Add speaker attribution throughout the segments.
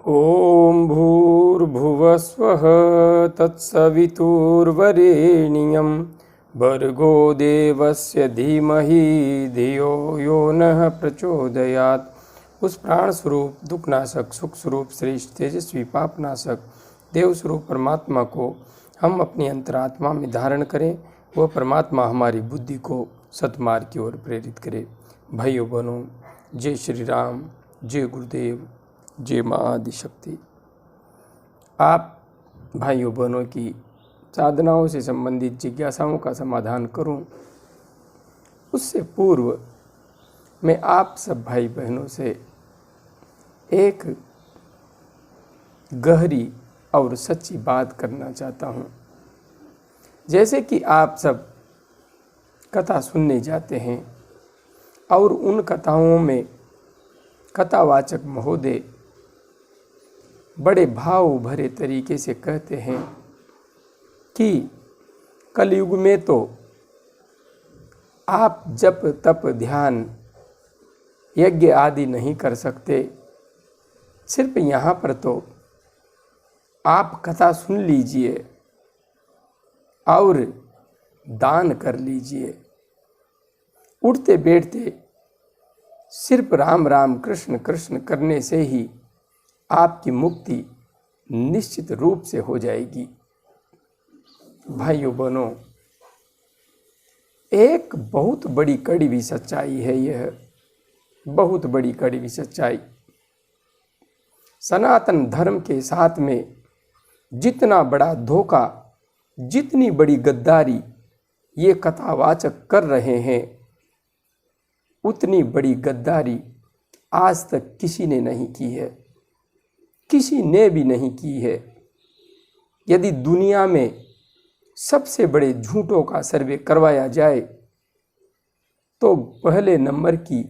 Speaker 1: ॐ भूर्भुवस्वः तत्सवितुर्वरेण्यं भर्गो देवस्य धीमहि धियो यो नः प्रचोदयात्। उस प्राण स्वरूप दुखनाशक सुख स्वरूप श्रेष्ठ तेजस्वी पापनाशक देव स्वरूप परमात्मा को हम अपनी अंतरात्मा में धारण करें। वह परमात्मा हमारी बुद्धि को सतमार्ग की ओर प्रेरित करे। भाइयों बहनों, जय श्री राम, जय गुरुदेव, जय माँ आदिशक्ति। आप भाइयों बहनों की साधनाओं से संबंधित जिज्ञासाओं का समाधान करूं, उससे पूर्व मैं आप सब भाई बहनों से एक गहरी और सच्ची बात करना चाहता हूं। जैसे कि आप सब कथा सुनने जाते हैं और उन कथाओं में कथावाचक महोदय बड़े भाव भरे तरीके से कहते हैं कि कलयुग में तो आप जप तप ध्यान यज्ञ आदि नहीं कर सकते, सिर्फ यहाँ पर तो आप कथा सुन लीजिए और दान कर लीजिए। उठते बैठते सिर्फ राम राम कृष्ण कृष्ण करने से ही आपकी मुक्ति निश्चित रूप से हो जाएगी। भाइयों बहनों, एक बहुत बड़ी कड़वी सच्चाई है यह, बहुत बड़ी कड़वी सच्चाई। सनातन धर्म के साथ में जितना बड़ा धोखा, जितनी बड़ी गद्दारी ये कथावाचक कर रहे हैं, उतनी बड़ी गद्दारी आज तक किसी ने नहीं की है, किसी ने भी नहीं की है। यदि दुनिया में सबसे बड़े झूठों का सर्वे करवाया जाए तो पहले नंबर की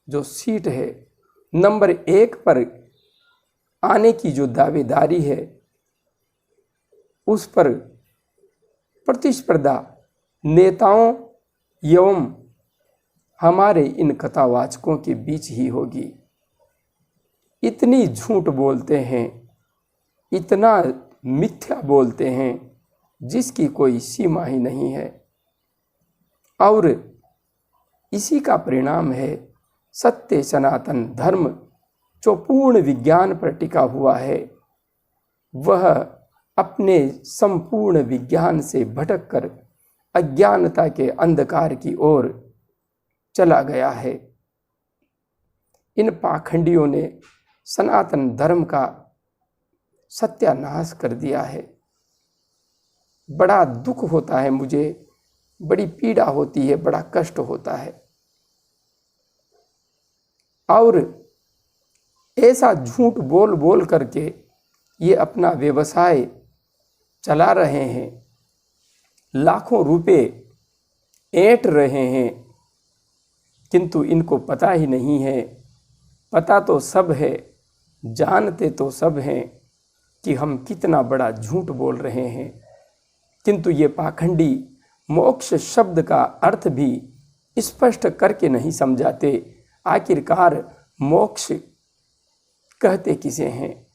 Speaker 1: जो सीट है, नंबर 1 पर आने की जो दावेदारी है, उस पर प्रतिस्पर्धा नेताओं एवं हमारे इन कथावाचकों के बीच ही होगी। इतनी झूठ बोलते हैं, इतना मिथ्या बोलते हैं जिसकी कोई सीमा ही नहीं है। और इसी का परिणाम है सत्य सनातन धर्म जो पूर्ण विज्ञान पर टिका हुआ है, वह अपने संपूर्ण विज्ञान से भटककर अज्ञानता के अंधकार की ओर चला गया है। इन पाखंडियों ने सनातन धर्म का सत्यानाश कर दिया है। बड़ा दुख होता है मुझे, बड़ी पीड़ा होती है, बड़ा कष्ट होता है। और ऐसा झूठ बोल बोल करके ये अपना व्यवसाय चला रहे हैं, लाखों रुपए ऐंठ रहे हैं, किंतु इनको पता ही नहीं है। पता तो सब है, जानते तो सब हैं कि हम कितना बड़ा झूठ बोल रहे हैं, किंतु ये पाखंडी मोक्ष शब्द का अर्थ भी स्पष्ट करके नहीं समझाते। आखिरकार मोक्ष कहते किसे हैं?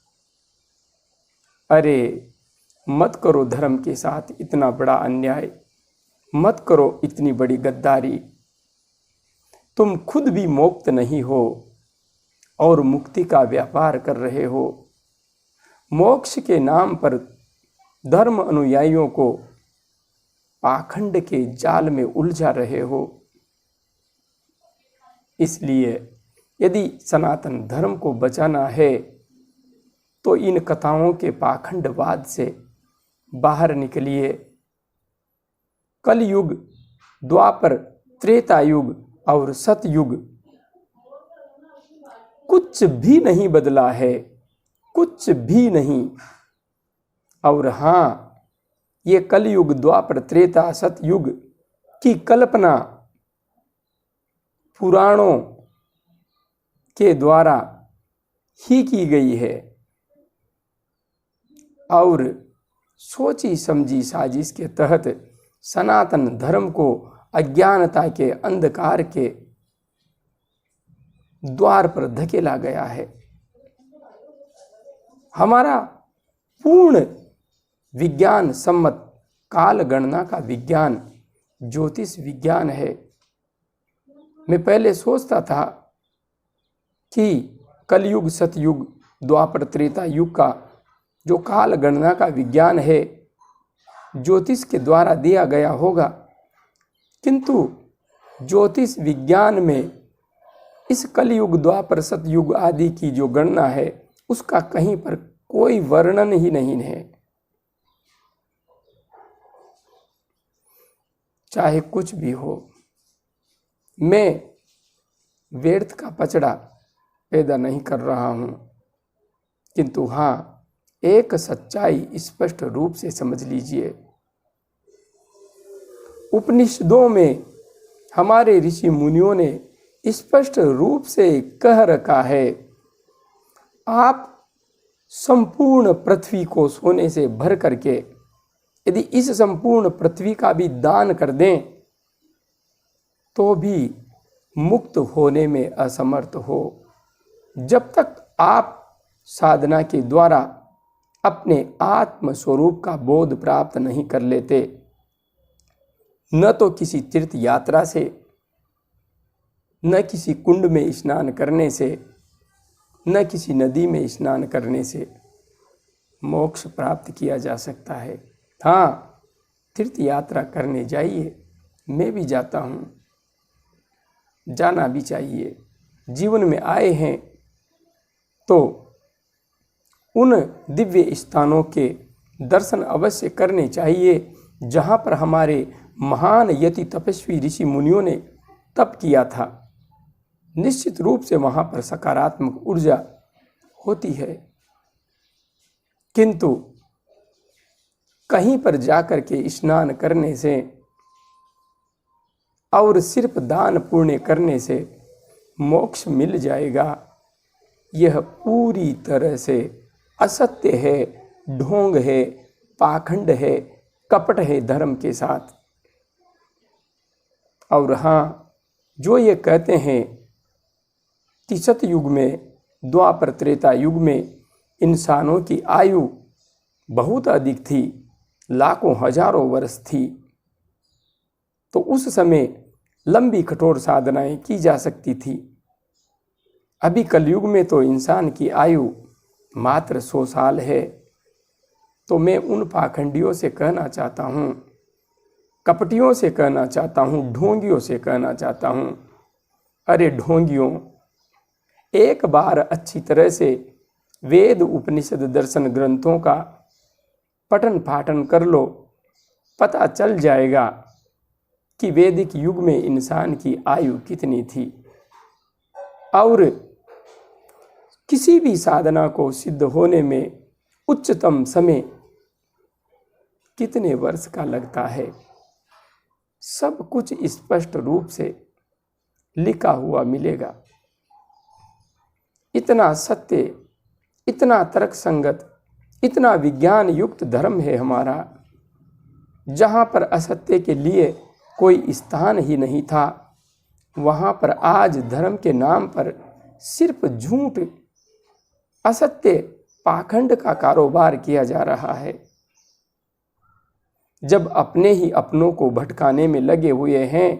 Speaker 1: अरे मत करो धर्म के साथ इतना बड़ा अन्याय, मत करो इतनी बड़ी गद्दारी। तुम खुद भी मुक्त नहीं हो और मुक्ति का व्यापार कर रहे हो। मोक्ष के नाम पर धर्म अनुयायियों को पाखंड के जाल में उलझा रहे हो। इसलिए यदि सनातन धर्म को बचाना है तो इन कथाओं के पाखंडवाद से बाहर निकलिए। कलयुग, द्वापर, त्रेता युग और सतयुग कुछ भी नहीं बदला है, कुछ भी नहीं। और हाँ, ये कलयुग, द्वापर, त्रेता, सतयुग की कल्पना पुराणों के द्वारा ही की गई है और सोची समझी साजिश के तहत सनातन धर्म को अज्ञानता के अंधकार के द्वार पर धकेला गया है। हमारा पूर्ण विज्ञान सम्मत काल गणना का विज्ञान ज्योतिष विज्ञान है। मैं पहले सोचता था कि कलयुग, सतयुग, द्वापर, त्रेता युग का जो काल गणना का विज्ञान है ज्योतिष के द्वारा दिया गया होगा, किंतु ज्योतिष विज्ञान में इस कलयुग, द्वापर, सतयुग आदि की जो गणना है उसका कहीं पर कोई वर्णन ही नहीं है। चाहे कुछ भी हो, मैं व्यर्थ का पचड़ा पैदा नहीं कर रहा हूं, किंतु हाँ, एक सच्चाई स्पष्ट रूप से समझ लीजिए। उपनिषदों में हमारे ऋषि मुनियों ने स्पष्ट रूप से कह रखा है, आप संपूर्ण पृथ्वी को सोने से भर करके यदि इस संपूर्ण पृथ्वी का भी दान कर दें तो भी मुक्त होने में असमर्थ हो, जब तक आप साधना के द्वारा अपने आत्म स्वरूप का बोध प्राप्त नहीं कर लेते। न तो किसी तीर्थ यात्रा से, न किसी कुंड में स्नान करने से, न किसी नदी में स्नान करने से मोक्ष प्राप्त किया जा सकता है। हाँ, तीर्थ यात्रा करने जाइए, मैं भी जाता हूँ, जाना भी चाहिए। जीवन में आए हैं तो उन दिव्य स्थानों के दर्शन अवश्य करने चाहिए जहाँ पर हमारे महान यति तपस्वी ऋषि मुनियों ने तप किया था। निश्चित रूप से वहाँ पर सकारात्मक ऊर्जा होती है, किंतु कहीं पर जाकर के स्नान करने से और सिर्फ दान पुण्य करने से मोक्ष मिल जाएगा, यह पूरी तरह से असत्य है, ढोंग है, पाखंड है, कपट है धर्म के साथ। और हाँ, जो ये कहते हैं कि सतयुग में, द्वापर, त्रेता युग में इंसानों की आयु बहुत अधिक थी, लाखों हजारों वर्ष थी, तो उस समय लंबी कठोर साधनाएं की जा सकती थी। अभी कलयुग में तो इंसान की आयु मात्र 100 साल है। तो मैं उन पाखंडियों से कहना चाहता हूँ, कपटियों से कहना चाहता हूँ, ढोंगियों से कहना चाहता हूँ, अरे ढोंगियों, एक बार अच्छी तरह से वेद, उपनिषद, दर्शन ग्रंथों का पठन पाठन कर लो, पता चल जाएगा कि वैदिक युग में इंसान की आयु कितनी थी और किसी भी साधना को सिद्ध होने में उच्चतम समय कितने वर्ष का लगता है। सब कुछ स्पष्ट रूप से लिखा हुआ मिलेगा। इतना सत्य, इतना तर्क संगत, इतना विज्ञान युक्त धर्म है हमारा, जहाँ पर असत्य के लिए कोई स्थान ही नहीं था, वहाँ पर आज धर्म के नाम पर सिर्फ झूठ, असत्य, पाखंड का कारोबार किया जा रहा है। जब अपने ही अपनों को भटकाने में लगे हुए हैं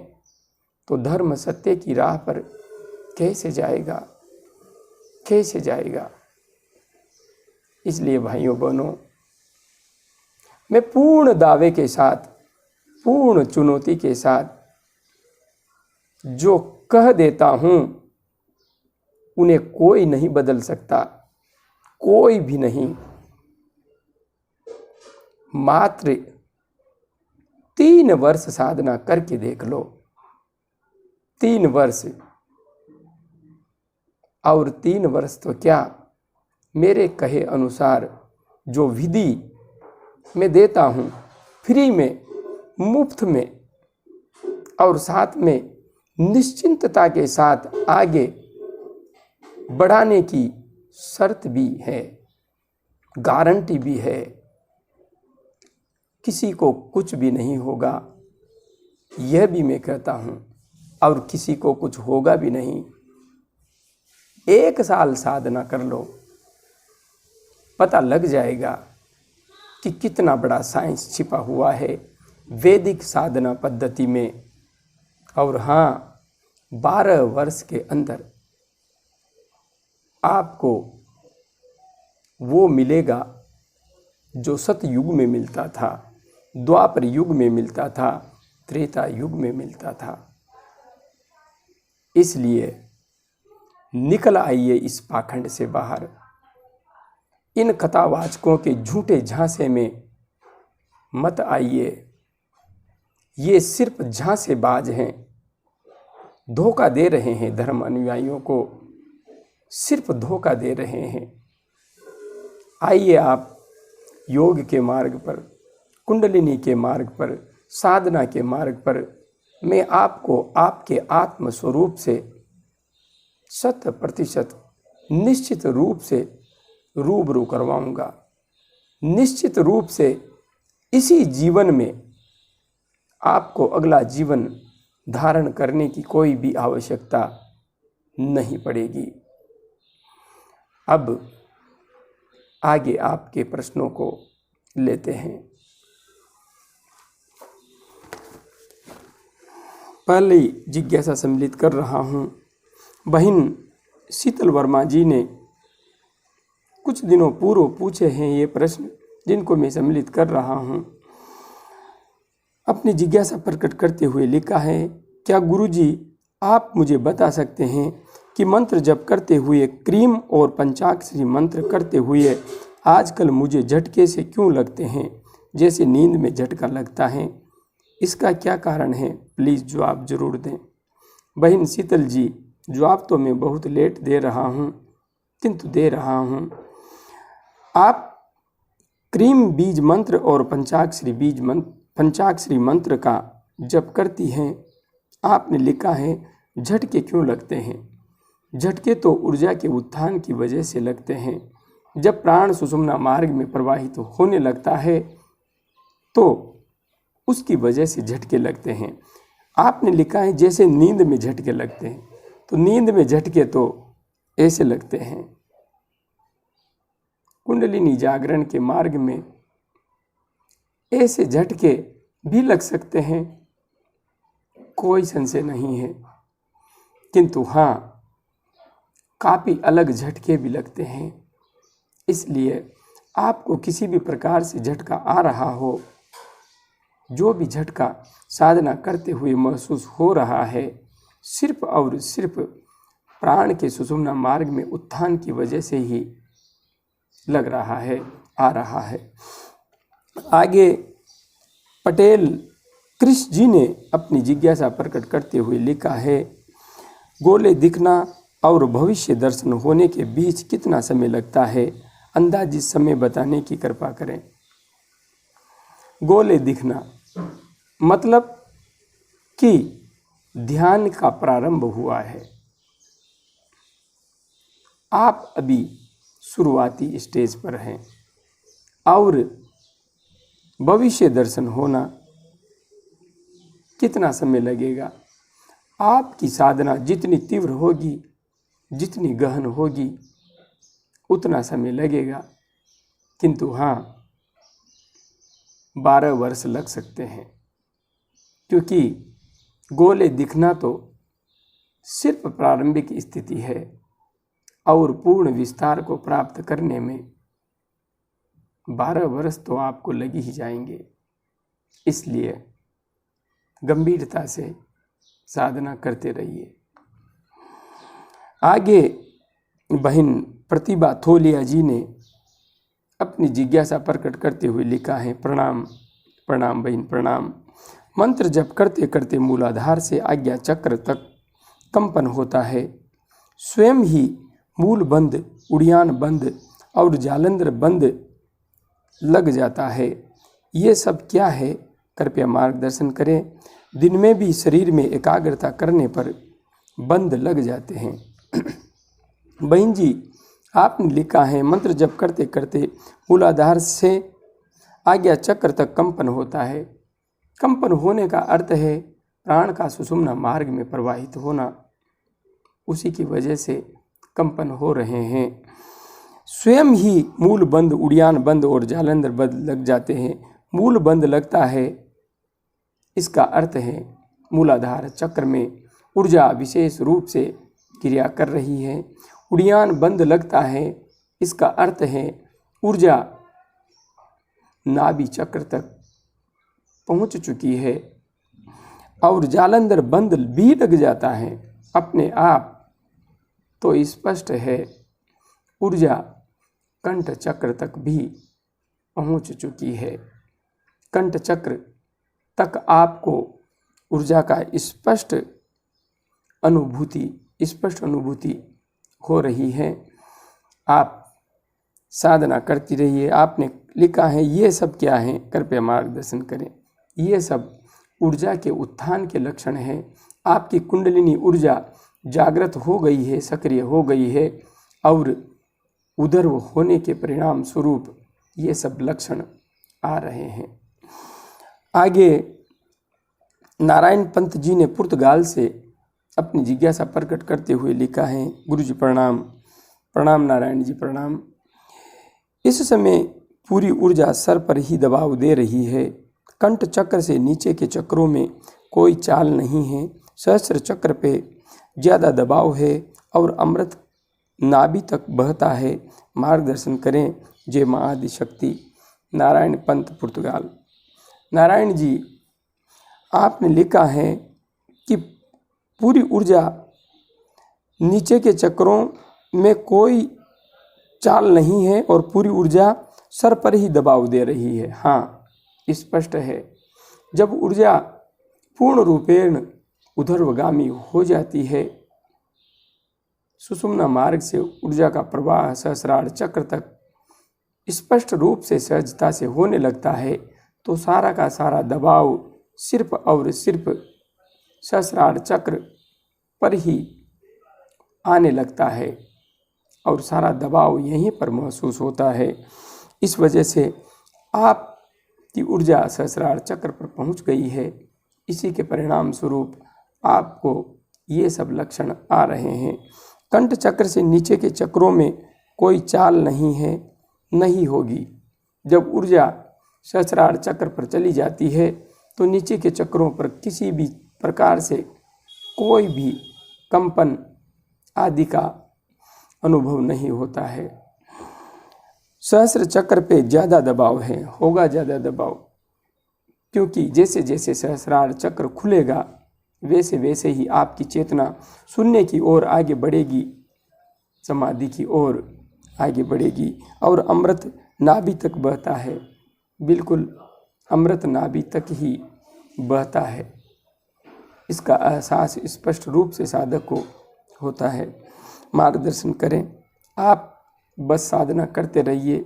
Speaker 1: तो धर्म सत्य की राह पर कैसे जाएगा, कैसे जाएगा। इसलिए भाइयों बहनों, मैं पूर्ण दावे के साथ, पूर्ण चुनौती के साथ जो कह देता हूं उन्हें कोई नहीं बदल सकता, कोई भी नहीं। मात्र 3 वर्ष साधना करके देख लो, 3 वर्ष, और 3 वर्ष तो क्या, मेरे कहे अनुसार जो विधि मैं देता हूँ फ्री में, मुफ्त में, और साथ में निश्चिंतता के साथ आगे बढ़ाने की शर्त भी है, गारंटी भी है। किसी को कुछ भी नहीं होगा, यह भी मैं कहता हूँ, और किसी को कुछ होगा भी नहीं। 1 साल साधना कर लो, पता लग जाएगा कि कितना बड़ा साइंस छिपा हुआ है वैदिक साधना पद्धति में। और हाँ, 12 वर्ष के अंदर आपको वो मिलेगा जो सतयुग में मिलता था, द्वापर युग में मिलता था, त्रेता युग में मिलता था। इसलिए निकल आइए इस पाखंड से बाहर। इन कथावाचकों के झूठे झांसे में मत आइए। ये सिर्फ झांसेबाज हैं, धोखा दे रहे हैं धर्म अनुयायियों को, सिर्फ धोखा दे रहे हैं। आइए आप योग के मार्ग पर, कुंडलिनी के मार्ग पर, साधना के मार्ग पर मैं आपको आपके आत्म स्वरूप से 100% निश्चित रूप से रूबरू करवाऊंगा। निश्चित रूप से इसी जीवन में आपको अगला जीवन धारण करने की कोई भी आवश्यकता नहीं पड़ेगी। अब आगे आपके प्रश्नों को लेते हैं। पहले जिज्ञासा सम्मिलित कर रहा हूँ। बहन शीतल वर्मा जी ने कुछ दिनों पूर्व पूछे हैं ये प्रश्न, जिनको मैं सम्मिलित कर रहा हूँ। अपनी जिज्ञासा प्रकट करते हुए लिखा है, क्या गुरुजी आप मुझे बता सकते हैं कि मंत्र जप करते हुए, क्रीम और पंचाक्षरी मंत्र करते हुए आजकल मुझे झटके से क्यों लगते हैं, जैसे नींद में झटका लगता है? इसका क्या कारण है? प्लीज़ जवाब जरूर दें। बहन शीतल जी, जवाब तो मैं बहुत लेट दे रहा हूँ, किंतु दे रहा हूँ। आप क्रीम बीज मंत्र और पंचाक्षरी मंत्र का जप करती हैं। आपने लिखा है झटके क्यों लगते हैं? झटके तो ऊर्जा के उत्थान की वजह से लगते हैं। जब प्राण सुषुम्ना मार्ग में प्रवाहित होने लगता है तो उसकी वजह से झटके लगते हैं। आपने लिखा है जैसे नींद में झटके लगते हैं, तो नींद में झटके तो ऐसे लगते हैं। कुंडलिनी जागरण के मार्ग में ऐसे झटके भी लग सकते हैं, कोई संशय नहीं है। किंतु हाँ, काफ़ी अलग झटके भी लगते हैं। इसलिए आपको किसी भी प्रकार से झटका आ रहा हो, जो भी झटका साधना करते हुए महसूस हो रहा है, सिर्फ और सिर्फ प्राण के सुषुम्ना मार्ग में उत्थान की वजह से ही लग रहा है, आ रहा है। आगे पटेल कृष्ण जी ने अपनी जिज्ञासा प्रकट करते हुए लिखा है, गोले दिखना और भविष्य दर्शन होने के बीच कितना समय लगता है? अंदाजित समय बताने की कृपा करें। गोले दिखना मतलब कि ध्यान का प्रारंभ हुआ है। आप अभी शुरुआती स्टेज पर हैं और भविष्य दर्शन होना कितना समय लगेगा? आपकी साधना जितनी तीव्र होगी, जितनी गहन होगी, उतना समय लगेगा। किंतु हाँ, 12 वर्ष लग सकते हैं, क्योंकि गोले दिखना तो सिर्फ प्रारंभिक स्थिति है और पूर्ण विस्तार को प्राप्त करने में 12 वर्ष तो आपको लग ही जाएंगे। इसलिए गंभीरता से साधना करते रहिए। आगे बहन प्रतिभा थोलिया जी ने अपनी जिज्ञासा प्रकट करते हुए लिखा है, प्रणाम प्रणाम बहन प्रणाम। मंत्र जप करते करते मूलाधार से आज्ञा चक्र तक कंपन होता है। स्वयं ही मूल बंद, उड़ियान बंद और जालंधर बंद लग जाता है। ये सब क्या है? कृपया मार्गदर्शन करें। दिन में भी शरीर में एकाग्रता करने पर बंद लग जाते हैं। बहन जी, आपने लिखा है मंत्र जप करते करते मूलाधार से आज्ञा चक्र तक कंपन होता है। कंपन होने का अर्थ है प्राण का सुषुम्ना मार्ग में प्रवाहित होना। उसी की वजह से कंपन हो रहे हैं। स्वयं ही मूल बंद, उड़ियान बंद और जालंधर बंद लग जाते हैं। मूल बंद लगता है, इसका अर्थ है मूलाधार चक्र में ऊर्जा विशेष रूप से क्रिया कर रही है। उड़ियान बंद लगता है, इसका अर्थ है ऊर्जा नाभि चक्र तक पहुंच चुकी है। और जालंधर बंद भी लग जाता है अपने आप, तो स्पष्ट है ऊर्जा कंठ चक्र तक भी पहुंच चुकी है। कंठ चक्र तक आपको ऊर्जा का स्पष्ट अनुभूति हो रही है। आप साधना करती रहिए। आपने लिखा है ये सब क्या है, कृपया मार्गदर्शन करें। ये सब ऊर्जा के उत्थान के लक्षण हैं। आपकी कुंडलिनी ऊर्जा जागृत हो गई है, सक्रिय हो गई है और उधर होने के परिणाम स्वरूप ये सब लक्षण आ रहे हैं। आगे नारायण पंत जी ने पुर्तगाल से अपनी जिज्ञासा प्रकट करते हुए लिखा है, गुरु जी प्रणाम। प्रणाम नारायण जी प्रणाम। इस समय पूरी ऊर्जा सर पर ही दबाव दे रही है। कंठ चक्र से नीचे के चक्रों में कोई चाल नहीं है। सहस्त्र चक्र पे ज़्यादा दबाव है और अमृत नाभि तक बहता है। मार्गदर्शन करें। जय माँ आदि शक्ति। नारायण पंत पुर्तगाल। नारायण जी, आपने लिखा है कि पूरी ऊर्जा नीचे के चक्रों में कोई चाल नहीं है और पूरी ऊर्जा सर पर ही दबाव दे रही है। हाँ, स्पष्ट है। जब ऊर्जा पूर्ण रूपेण ऊर्ध्वगामी हो जाती है, सुषुम्ना मार्ग से ऊर्जा का प्रवाह सहस्रार चक्र तक स्पष्ट रूप से सहजता से होने लगता है, तो सारा का सारा दबाव सिर्फ और सिर्फ सहस्रार चक्र पर ही आने लगता है और सारा दबाव यहीं पर महसूस होता है। इस वजह से आपकी ऊर्जा सहस्रार चक्र पर पहुंच गई है। इसी के परिणाम स्वरूप आपको ये सब लक्षण आ रहे हैं। कंठ चक्र से नीचे के चक्रों में कोई चाल नहीं है, नहीं होगी। जब ऊर्जा सहस्रार चक्र पर चली जाती है तो नीचे के चक्रों पर किसी भी प्रकार से कोई भी कंपन आदि का अनुभव नहीं होता है। सहस्र चक्र पे ज़्यादा दबाव है, होगा ज़्यादा दबाव, क्योंकि जैसे जैसे सहस्रार चक्र खुलेगा वैसे वैसे ही आपकी चेतना शून्य की ओर आगे बढ़ेगी, समाधि की ओर आगे बढ़ेगी और अमृत नाभि तक बहता है। बिल्कुल अमृत नाभि तक ही बहता है। इसका एहसास स्पष्ट रूप से साधक को होता है। मार्गदर्शन करें। आप बस साधना करते रहिए।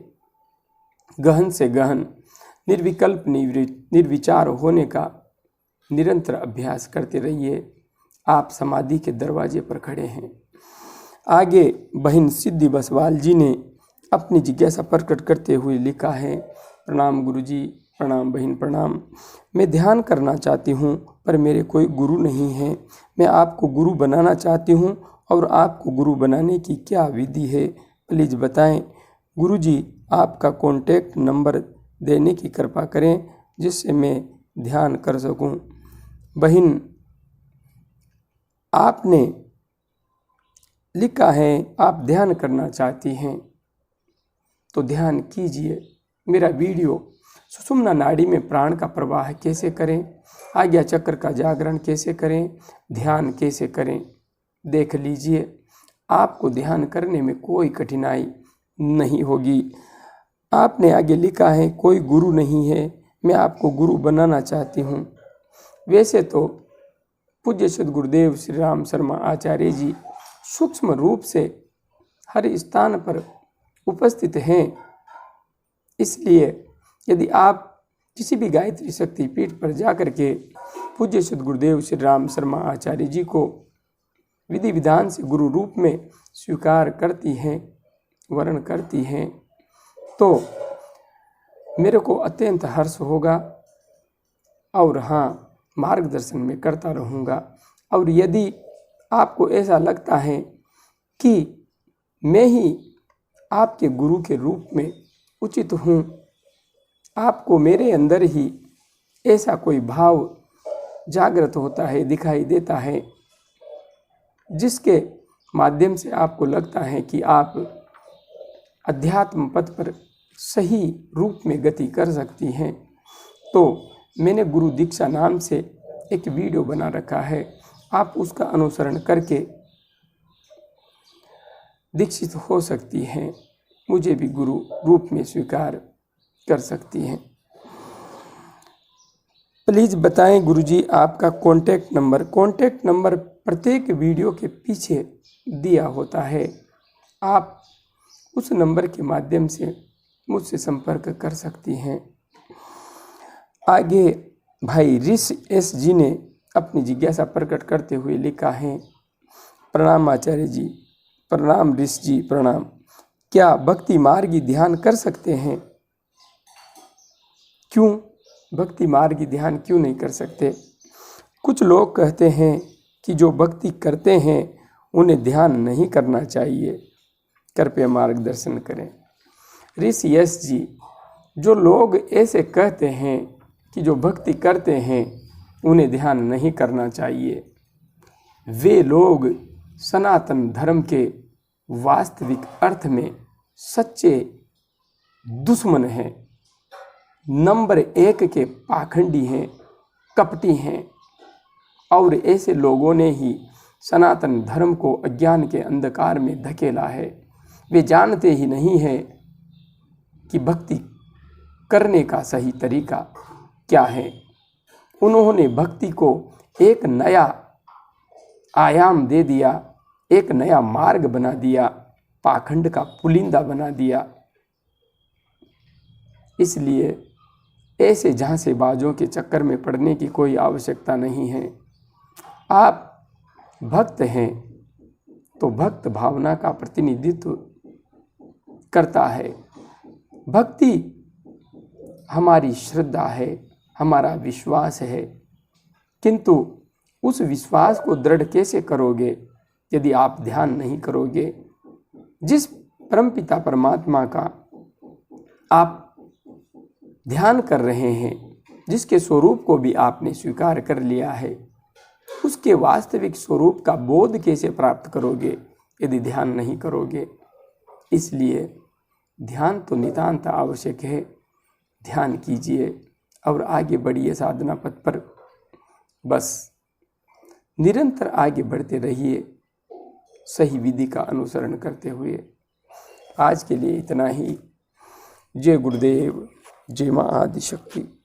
Speaker 1: गहन से गहन निर्विकल्प निर्विचार होने का निरंतर अभ्यास करते रहिए। आप समाधि के दरवाजे पर खड़े हैं। आगे बहन सिद्धि बसवाल जी ने अपनी जिज्ञासा प्रकट करते हुए लिखा है, प्रणाम गुरुजी, प्रणाम बहन प्रणाम। मैं ध्यान करना चाहती हूँ पर मेरे कोई गुरु नहीं है। मैं आपको गुरु बनाना चाहती हूँ और आपको गुरु बनाने की क्या विधि है, प्लीज़ बताएं। गुरुजी, आपका कॉन्टैक्ट नंबर देने की कृपा करें जिससे मैं ध्यान कर सकूं। बहन, आपने लिखा है आप ध्यान करना चाहती हैं तो ध्यान कीजिए। मेरा वीडियो सुषुम्ना नाड़ी में प्राण का प्रवाह कैसे करें, आज्ञा चक्र का जागरण कैसे करें, ध्यान कैसे करें, देख लीजिए। आपको ध्यान करने में कोई कठिनाई नहीं होगी। आपने आगे लिखा है कोई गुरु नहीं है, मैं आपको गुरु बनाना चाहती हूँ। वैसे तो पूज्य सद्गुरुदेव श्री राम शर्मा आचार्य जी सूक्ष्म रूप से हर स्थान पर उपस्थित हैं। इसलिए यदि आप किसी भी गायत्री शक्ति पीठ पर जाकर के पूज्य सद्गुरुदेव श्री राम शर्मा आचार्य जी को विधि विधान से गुरु रूप में स्वीकार करती हैं, वर्ण करती हैं, तो मेरे को अत्यंत हर्ष होगा और हाँ, मार्गदर्शन में करता रहूँगा। और यदि आपको ऐसा लगता है कि मैं ही आपके गुरु के रूप में उचित हूँ। आपको मेरे अंदर ही ऐसा कोई भाव जागृत होता है, दिखाई देता है, जिसके माध्यम से आपको लगता है कि आप अध्यात्म पथ पर सही रूप में गति कर सकती हैं। तो मैंने गुरु दीक्षा नाम से एक वीडियो बना रखा है, आप उसका अनुसरण करके दीक्षित हो सकती हैं, मुझे भी गुरु रूप में स्वीकार कर सकती हैं। प्लीज़ बताएं गुरुजी आपका कॉन्टैक्ट नंबर। कॉन्टैक्ट नंबर प्रत्येक वीडियो के पीछे दिया होता है, आप उस नंबर के माध्यम से मुझसे संपर्क कर सकती हैं। आगे भाई ऋषि एस जी ने अपनी जिज्ञासा प्रकट करते हुए लिखा है, प्रणाम आचार्य जी। प्रणाम ऋषि जी, प्रणाम। क्या भक्ति मार्गी ध्यान कर सकते हैं? क्यों भक्ति मार्गी ध्यान क्यों नहीं कर सकते? कुछ लोग कहते हैं कि जो भक्ति करते हैं उन्हें ध्यान नहीं करना चाहिए, कृपया मार्गदर्शन करें। ऋषि एस जी, जो लोग ऐसे कहते हैं कि जो भक्ति करते हैं उन्हें ध्यान नहीं करना चाहिए, वे लोग सनातन धर्म के वास्तविक अर्थ में सच्चे दुश्मन हैं, नंबर 1 के पाखंडी हैं, कपटी हैं। और ऐसे लोगों ने ही सनातन धर्म को अज्ञान के अंधकार में धकेला है। वे जानते ही नहीं हैं कि भक्ति करने का सही तरीका क्या है। उन्होंने भक्ति को एक नया आयाम दे दिया, एक नया मार्ग बना दिया, पाखंड का पुलिंदा बना दिया। इसलिए ऐसे झांसेबाजों के चक्कर में पड़ने की कोई आवश्यकता नहीं है। आप भक्त हैं तो भक्त भावना का प्रतिनिधित्व करता है। भक्ति हमारी श्रद्धा है, हमारा विश्वास है, किंतु उस विश्वास को दृढ़ कैसे करोगे यदि आप ध्यान नहीं करोगे। जिस परमपिता परमात्मा का आप ध्यान कर रहे हैं, जिसके स्वरूप को भी आपने स्वीकार कर लिया है, उसके वास्तविक स्वरूप का बोध कैसे प्राप्त करोगे यदि ध्यान नहीं करोगे। इसलिए ध्यान तो नितांत आवश्यक है। ध्यान कीजिए और आगे बढ़िए साधना पथ पर, बस निरंतर आगे बढ़ते रहिए सही विधि का अनुसरण करते हुए। आज के लिए इतना ही। जय गुरुदेव, जय मां आदिशक्ति।